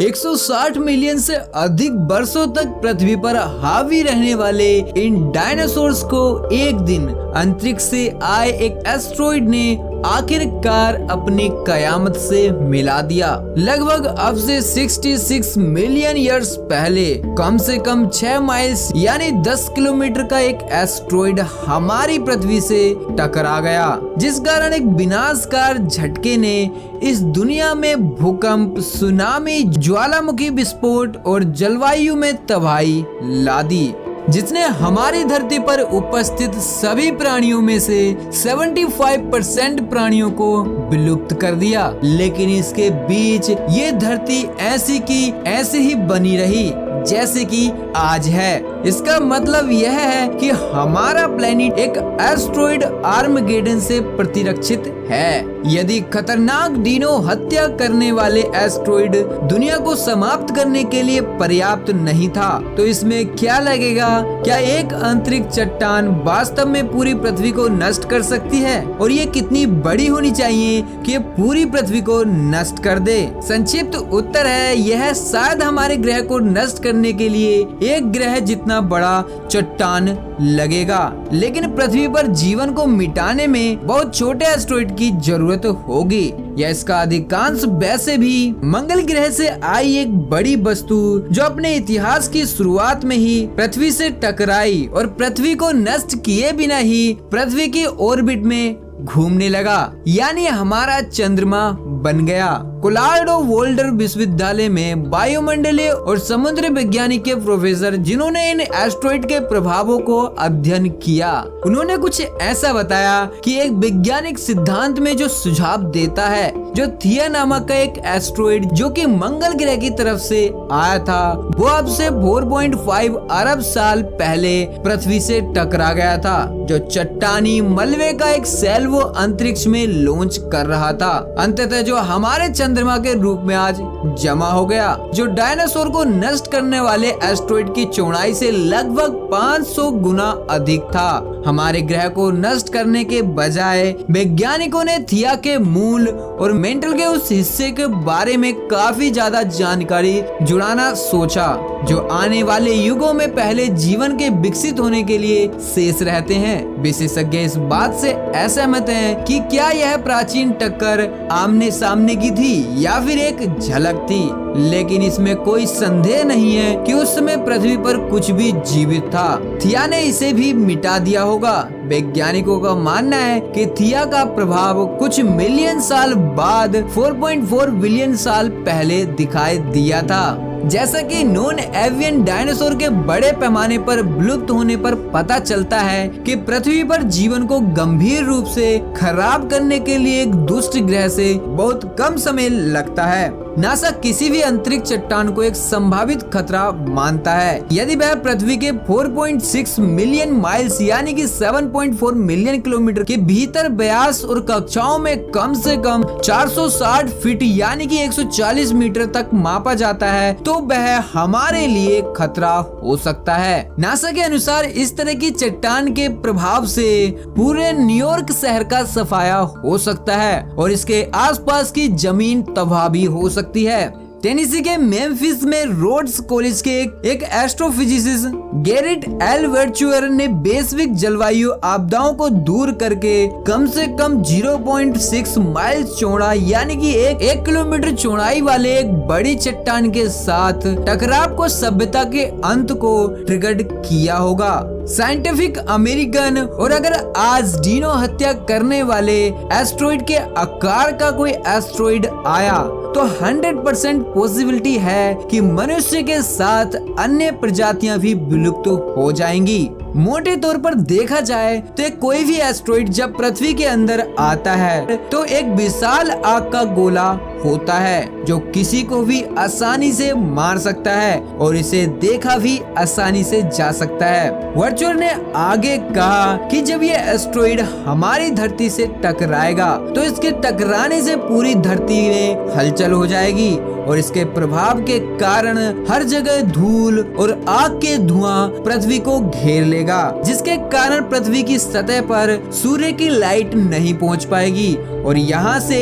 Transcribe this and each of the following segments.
160 million से अधिक वर्षों तक पृथ्वी पर हावी रहने वाले इन डायनासोर्स को एक दिन अंतरिक्ष से आए एक एस्ट्रॉइड ने आखिरकार अपनी कयामत से मिला दिया। लगभग अब से 66 मिलियन ईयर्स पहले कम से कम 6 माइल्स यानी 10 किलोमीटर का एक एस्ट्रॉइड हमारी पृथ्वी से टकरा गया, जिस कारण एक विनाशकारी झटके ने इस दुनिया में भूकंप, सुनामी, ज्वालामुखी विस्फोट और जलवायु में तबाही ला दी, जिसने हमारी धरती पर उपस्थित सभी प्राणियों में से 75% प्राणियों को विलुप्त कर दिया। लेकिन इसके बीच ये धरती ऐसी की ऐसी ही बनी रही जैसे कि आज है। इसका मतलब यह है कि हमारा प्लेनेट एक एस्ट्रॉइड आर्मगेडन से प्रतिरक्षित है। यदि खतरनाक डिनो हत्या करने वाले एस्ट्रॉइड दुनिया को समाप्त करने के लिए पर्याप्त नहीं था, तो इसमें क्या लगेगा? क्या एक अंतरिक्ष चट्टान वास्तव में पूरी पृथ्वी को नष्ट कर सकती है? और ये कितनी बड़ी होनी चाहिए कि ये पूरी पृथ्वी को नष्ट कर दे? संक्षिप्त उत्तर है यह शायद हमारे ग्रह को नष्ट करने के लिए एक ग्रह जितना बड़ा चट्टान लगेगा, लेकिन पृथ्वी पर जीवन को मिटाने में बहुत छोटे एस्ट्रॉइड की जरूरत होगी। या इसका अधिकांश वैसे भी मंगल ग्रह से आई एक बड़ी वस्तु जो अपने इतिहास की शुरुआत में ही पृथ्वी से टकराई और पृथ्वी को नष्ट किए बिना ही पृथ्वी की ऑर्बिट में घूमने लगा, यानी हमारा चंद्रमा बन गया। कोलोराडो बोल्डर विश्वविद्यालय में वायुमंडलीय और समुद्र वैज्ञानिक के प्रोफेसर जिन्होंने इन एस्ट्रॉइड के प्रभावों को अध्ययन किया, उन्होंने कुछ ऐसा बताया कि एक वैज्ञानिक सिद्धांत में जो सुझाव देता है जो थिया नामक का एक एस्ट्रॉइड जो कि मंगल ग्रह की तरफ से आया था, वो अब से 4.5 अरब साल पहले पृथ्वी से टकरा गया था, जो चट्टानी मलबे का एक सेल वो अंतरिक्ष में लॉन्च कर रहा था। अंततः जो हमारे चंद्रमा के रूप में आज जमा हो गया, जो डायनासोर को नष्ट करने वाले एस्ट्रॉइड की चौड़ाई से लगभग 500 गुना अधिक था। हमारे ग्रह को नष्ट करने के बजाय वैज्ञानिकों ने थिया के मूल और मेंटल के उस हिस्से के बारे में काफी ज्यादा जानकारी जुड़ाना सोचा, जो आने वाले युगों में पहले जीवन के विकसित होने के लिए शेष रहते हैं। विशेषज्ञ इस बात से असहमत हैं कि क्या यह प्राचीन टक्कर आमने सामने की थी या फिर एक झलक थी, लेकिन इसमें कोई संदेह नहीं है कि उस समय पृथ्वी पर कुछ भी जीवित था। थिया ने इसे भी मिटा दिया होगा। वैज्ञानिकों का मानना है कि थिया का प्रभाव कुछ मिलियन साल बाद 4.4 बिलियन साल पहले दिखाई दिया था। जैसा कि नॉन एवियन डायनासोर के बड़े पैमाने पर विलुप्त होने पर पता चलता है कि पृथ्वी पर जीवन को गंभीर रूप से खराब करने के लिए एक दुष्ट ग्रह से बहुत कम समय लगता है। नासा किसी भी अंतरिक्ष चट्टान को एक संभावित खतरा मानता है यदि वह पृथ्वी के 4.6 मिलियन माइल्स यानी कि 7.4 मिलियन किलोमीटर के भीतर व्यास और कक्षाओं में कम से कम 460 फीट यानी कि 140 मीटर तक मापा जाता है, तो वह हमारे लिए खतरा हो सकता है। नासा के अनुसार इस तरह की चट्टान के प्रभाव से पूरे न्यूयॉर्क शहर का सफाया हो सकता है और इसके आसपास की जमीन तबाह भी हो सकती है। टेनेसी के मेम्फिस में रोड्स कॉलेज के एक एस्ट्रोफिजिसिस्ट गैरेट एल वर्चुअर ने वैश्विक जलवायु आपदाओं को दूर करके कम से कम 0.6 माइल चौड़ा यानी कि एक किलोमीटर चौड़ाई वाले एक बड़ी चट्टान के साथ टकराव को सभ्यता के अंत को ट्रिगर किया होगा। साइंटिफिक अमेरिकन और अगर आज डिनो हत्या करने वाले एस्ट्रॉइड के आकार का कोई एस्ट्रॉइड आया तो 100% पॉसिबिलिटी है कि मनुष्य के साथ अन्य प्रजातियां भी विलुप्त हो जाएंगी। मोटे तौर पर देखा जाए तो कोई भी एस्ट्रॉइड जब पृथ्वी के अंदर आता है तो एक विशाल आग का गोला होता है जो किसी को भी आसानी से मार सकता है और इसे देखा भी आसानी से जा सकता है। वर्चुअल ने आगे कहा कि जब ये एस्ट्रॉइड हमारी धरती से टकराएगा तो इसके टकराने से पूरी धरती में हलचल हो जाएगी और इसके प्रभाव के कारण हर जगह धूल और आग के धुआं पृथ्वी को घेर लेगा, जिसके कारण पृथ्वी की सतह पर सूर्य की लाइट नहीं पहुंच पाएगी और यहाँ से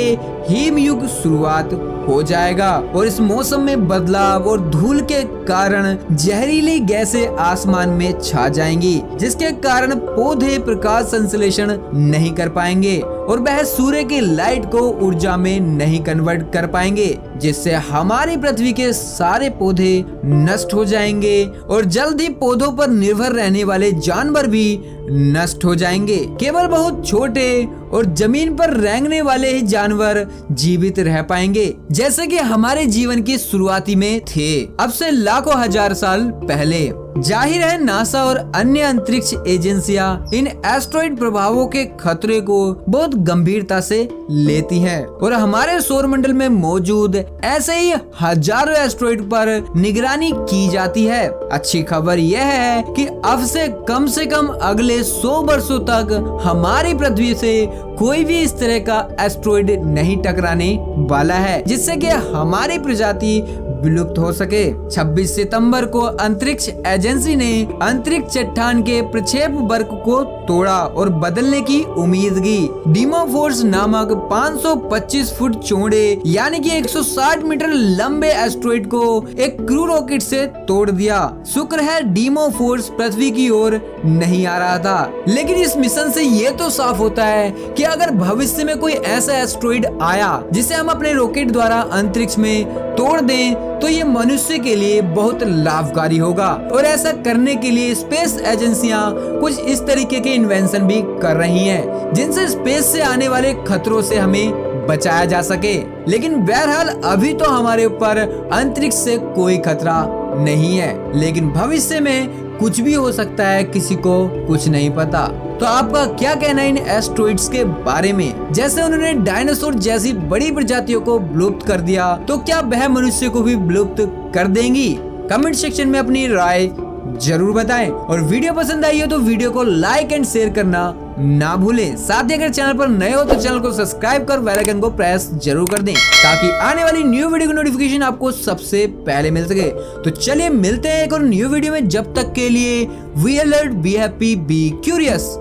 हिम युग शुरुआत हो जाएगा और इस मौसम में बदलाव और धूल के कारण जहरीली गैसें आसमान में छा जाएंगी, जिसके कारण पौधे प्रकाश संश्लेषण नहीं कर पाएंगे और वह सूर्य की लाइट को ऊर्जा में नहीं कन्वर्ट कर पाएंगे, जिससे हमारी पृथ्वी के सारे पौधे नष्ट हो जाएंगे और जल्द ही पौधों पर निर्भर रहने वाले जानवर भी नष्ट हो जाएंगे। केवल बहुत छोटे और जमीन पर रेंगने वाले ही जानवर जीवित रह पाएंगे, जैसे कि हमारे जीवन की शुरुआती में थे, अब से लाखों हजार साल पहले। जाहिर है नासा और अन्य अंतरिक्ष एजेंसियां इन एस्ट्रॉइड प्रभावों के खतरे को बहुत गंभीरता से लेती हैं और हमारे सौर मंडल में मौजूद ऐसे ही हजारों एस्ट्रॉइड पर निगरानी की जाती है। अच्छी खबर यह है कि अब से कम अगले 100 वर्षों तक हमारी पृथ्वी से कोई भी इस तरह का एस्ट्रॉइड नहीं टकराने वाला है, जिससे कि हमारी प्रजाति विलुप्त हो सके। 26 सितंबर को अंतरिक्ष एजेंसी ने अंतरिक्ष चट्टान के प्रक्षेप वर्ग को तोड़ा और बदलने की उम्मीद की। डीमोफोर्स नामक 525 फुट चौड़े यानी कि 160 मीटर लंबे एस्ट्रॉइड को एक क्रू रॉकेट से तोड़ दिया। शुक्र है डीमोफोर्स पृथ्वी की ओर नहीं आ रहा था, लेकिन इस मिशन से ये तो साफ होता है कि अगर भविष्य में कोई ऐसा एस्ट्रॉइड आया जिसे हम अपने रॉकेट द्वारा अंतरिक्ष में तोड़ दें तो ये मनुष्य के लिए बहुत लाभकारी होगा और ऐसा करने के लिए स्पेस एजेंसियां कुछ इस तरीके के इन्वेंशन भी कर रही हैं, जिनसे स्पेस से आने वाले खतरों से हमें बचाया जा सके। लेकिन बहरहाल अभी तो हमारे ऊपर अंतरिक्ष से कोई खतरा नहीं है, लेकिन भविष्य में कुछ भी हो सकता है, किसी को कुछ नहीं पता। तो आपका क्या कहना है इन एस्ट्रॉइड्स के बारे में? जैसे उन्होंने डायनासोर जैसी बड़ी प्रजातियों को विलुप्त कर दिया, तो क्या वह मनुष्य को भी विलुप्त कर देंगी? कमेंट सेक्शन में अपनी राय जरूर बताएं और वीडियो पसंद आई हो तो वीडियो को लाइक एंड शेयर करना ना भूलें। साथ ही अगर चैनल पर नए हो तो चैनल को सब्सक्राइब कर बेल आइकन को प्रेस जरूर कर दें, ताकि आने वाली न्यू वीडियो की नोटिफिकेशन आपको सबसे पहले मिल सके। तो चलिए मिलते हैं एक और न्यू वीडियो में, जब तक के लिए we alert, be happy, be curious.